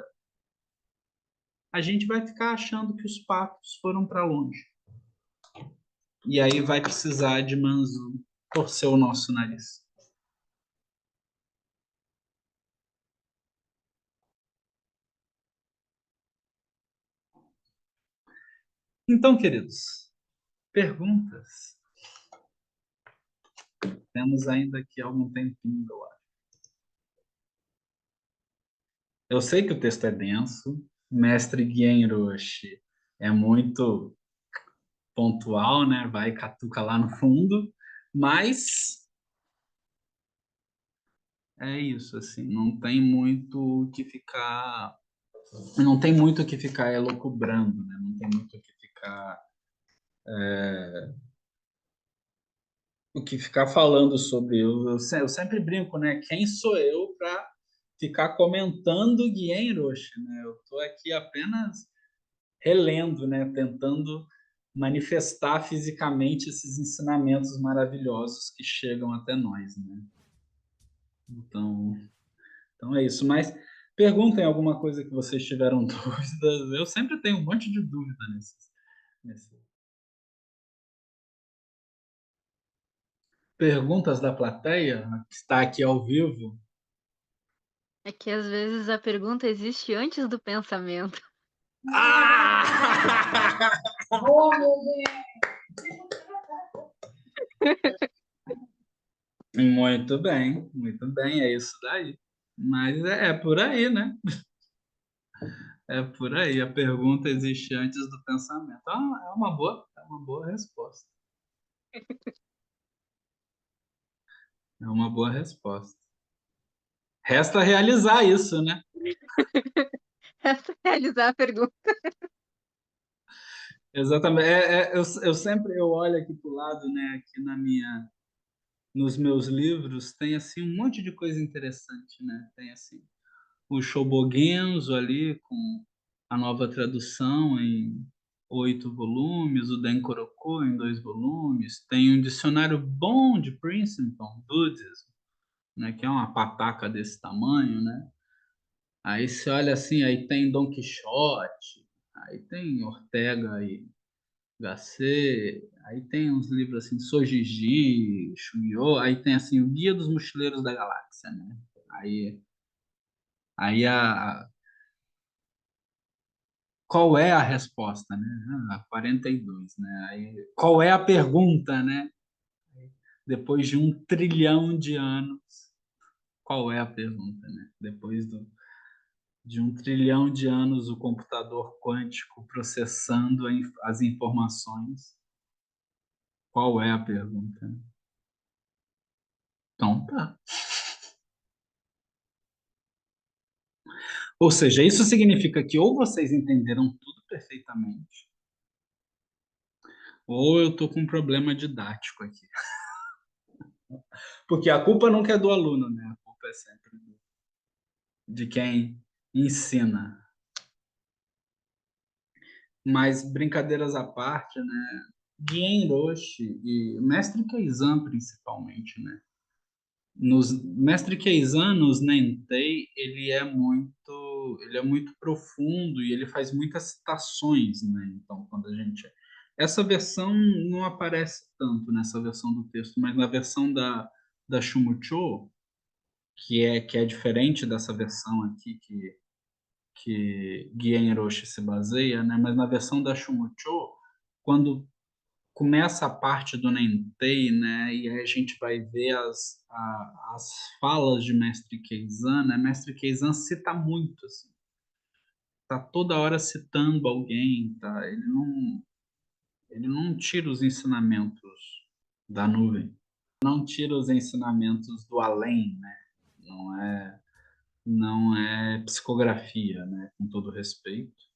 A: a gente vai ficar achando que os patos foram para longe. E aí vai precisar de Manzu torcer o nosso nariz. Então, queridos, perguntas? Temos ainda aqui algum tempinho, eu acho. Eu sei que o texto é denso, mestre Guien Roche é muito pontual, né? Vai catuca lá no fundo, mas é isso, assim, não tem muito o que ficar elocubrando, né? Não tem muito o que ficar falando sobre. Eu sempre brinco, né? Quem sou eu para ficar comentando Guien Roche, né? Eu estou aqui apenas relendo, né? Tentando manifestar fisicamente esses ensinamentos maravilhosos que chegam até nós, né? Então, então é isso. Mas perguntem alguma coisa que vocês tiveram dúvidas. Eu sempre tenho um monte de dúvida nesses. Perguntas da plateia, que está aqui ao vivo.
B: É que às vezes a pergunta existe antes do pensamento.
A: Ah! Oh, meu Deus! Muito bem, é isso daí. Mas é por aí, né? É por aí. A pergunta existe antes do pensamento. Ah, é uma boa resposta. É uma boa resposta. Resta realizar isso, né?
B: Essa é realizar a pergunta.
A: Exatamente. Eu sempre eu olho aqui para o lado, né? Aqui nos meus livros tem assim um monte de coisa interessante, né? Tem assim o Shobogenzo ali com a nova tradução em 8 volumes, o Denkoroko em 2 volumes, tem um dicionário bom de Princeton, Buddhism, né? Que é uma pataca desse tamanho, né? Aí você olha assim, aí tem Dom Quixote, aí tem Ortega e Gasset, aí tem uns livros assim, Sojiji, Shunyo, aí tem assim, o Guia dos Mochileiros da Galáxia, né? Aí, aí qual é a resposta, né? 42, né? Aí, qual é a pergunta, né? Depois de 1 trilhão de anos, qual é a pergunta, né? De 1 trilhão de anos, o computador quântico processando as informações, qual é a pergunta, né? Então tá. Ou seja, isso significa que ou vocês entenderam tudo perfeitamente, ou eu estou com um problema didático aqui. Porque a culpa nunca é do aluno, né? A culpa é sempre de quem ensina. Mas brincadeiras à parte, né? Guien Roche e Mestre Keizan, principalmente, né? Mestre Keizan, nos Nentei, ele é muito profundo e ele faz muitas citações, né? Então, quando a gente... Essa versão não aparece tanto nessa versão do texto, mas na versão da Shumucho, que é diferente dessa versão aqui que Guien Roche se baseia, né? Mas na versão da Shumucho, quando começa a parte do Nentei, né? E aí a gente vai ver as falas de Mestre Keizan, né? Mestre Keizan cita muito, assim. Tá toda hora citando alguém, tá? Ele não... Ele não tira os ensinamentos da nuvem, não tira os ensinamentos do além, né? Não é psicografia, né? Com todo respeito.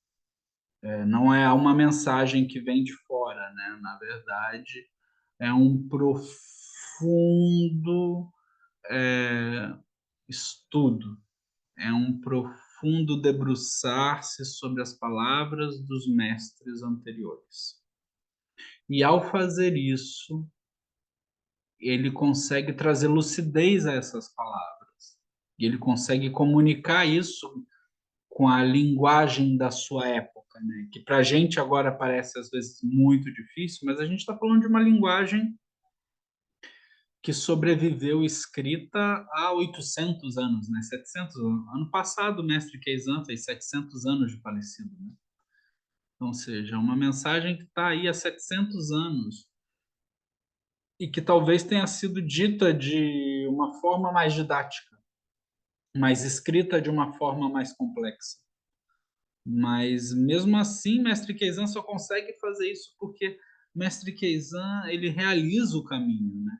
A: Não é uma mensagem que vem de fora, né? Na verdade, é um profundo estudo, é um profundo debruçar-se sobre as palavras dos mestres anteriores. E ao fazer isso, ele consegue trazer lucidez a essas palavras. E ele consegue comunicar isso com a linguagem da sua época, né? Que para a gente agora parece às vezes muito difícil, mas a gente está falando de uma linguagem que sobreviveu escrita há 800 anos, né? 700 anos. Ano passado, o mestre Keizan fez 700 anos de falecido, né? Então, ou seja, uma mensagem que está aí há 700 anos e que talvez tenha sido dita de uma forma mais didática, mas escrita de uma forma mais complexa. Mas mesmo assim, Mestre Keizan só consegue fazer isso porque Mestre Keizan ele realiza o caminho, né?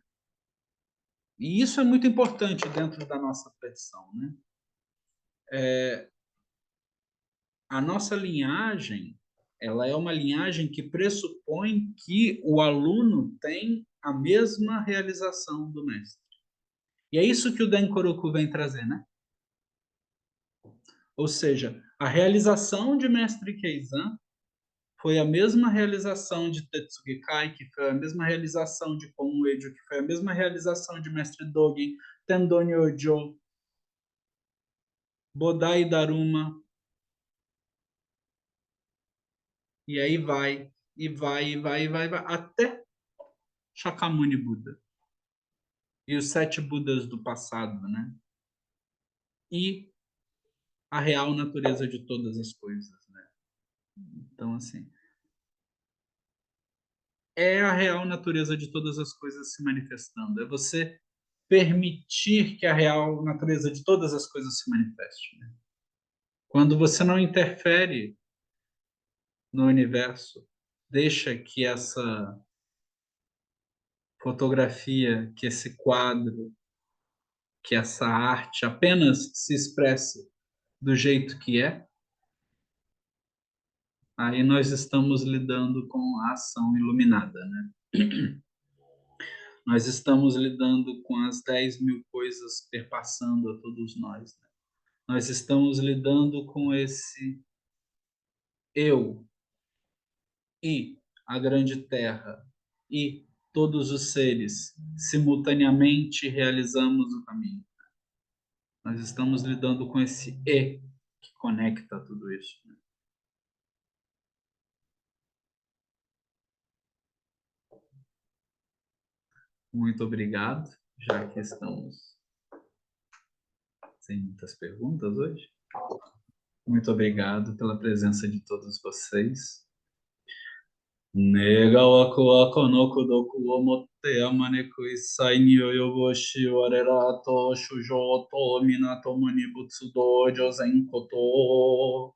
A: E isso é muito importante dentro da nossa tradição, né? A nossa linhagem, ela é uma linhagem que pressupõe que o aluno tem a mesma realização do mestre. E é isso que o Dankoroku vem trazer, né? Ou seja, a realização de Mestre Keizan foi a mesma realização de Tetsuge Kai, que foi a mesma realização de Kon Uejo, que foi a mesma realização de Mestre Dogen, Tendon Yojo, Bodai Daruma, e aí vai, e vai, e vai, e vai, vai, até Shakyamuni Buda. E os 7 Budas do passado, né? E a real natureza de todas as coisas, né? Então, assim, é a real natureza de todas as coisas se manifestando. É você permitir que a real natureza de todas as coisas se manifeste, né? Quando você não interfere no universo, deixa que essa fotografia, que esse quadro, que essa arte apenas se expresse do jeito que é, aí nós estamos lidando com a ação iluminada, né? Nós estamos lidando com as 10.000 coisas perpassando a todos nós, né? Nós estamos lidando com esse eu e a grande terra e todos os seres simultaneamente realizamos o caminho. Nós estamos lidando com esse E que conecta tudo isso, né? Muito obrigado, já que estamos sem muitas perguntas hoje. Muito obrigado pela presença de todos vocês. Nega waku wako no kudoku wo motte yamaneku issai ni yoyoboshi warera to shujo to minatomo ni butsudo josen koto.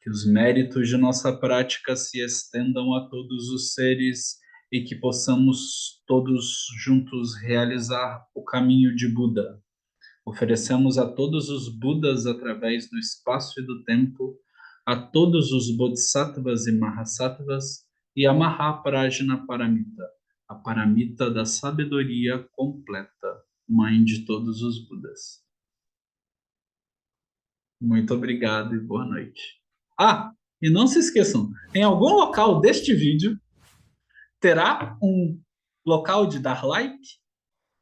A: Que os méritos de nossa prática se estendam a todos os seres e que possamos todos juntos realizar o caminho de Buda. Oferecemos a todos os Budas através do espaço e do tempo, a todos os Bodhisattvas e Mahasattvas e a Mahaprajna Paramita, a Paramita da sabedoria completa, mãe de todos os Budas. Muito obrigado e boa noite. Ah, e não se esqueçam, em algum local deste vídeo terá um local de dar like,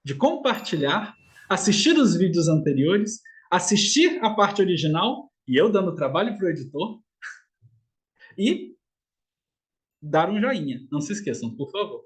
A: de compartilhar, assistir os vídeos anteriores, assistir a parte original e eu dando trabalho para o editor e dar um joinha. Não se esqueçam, por favor.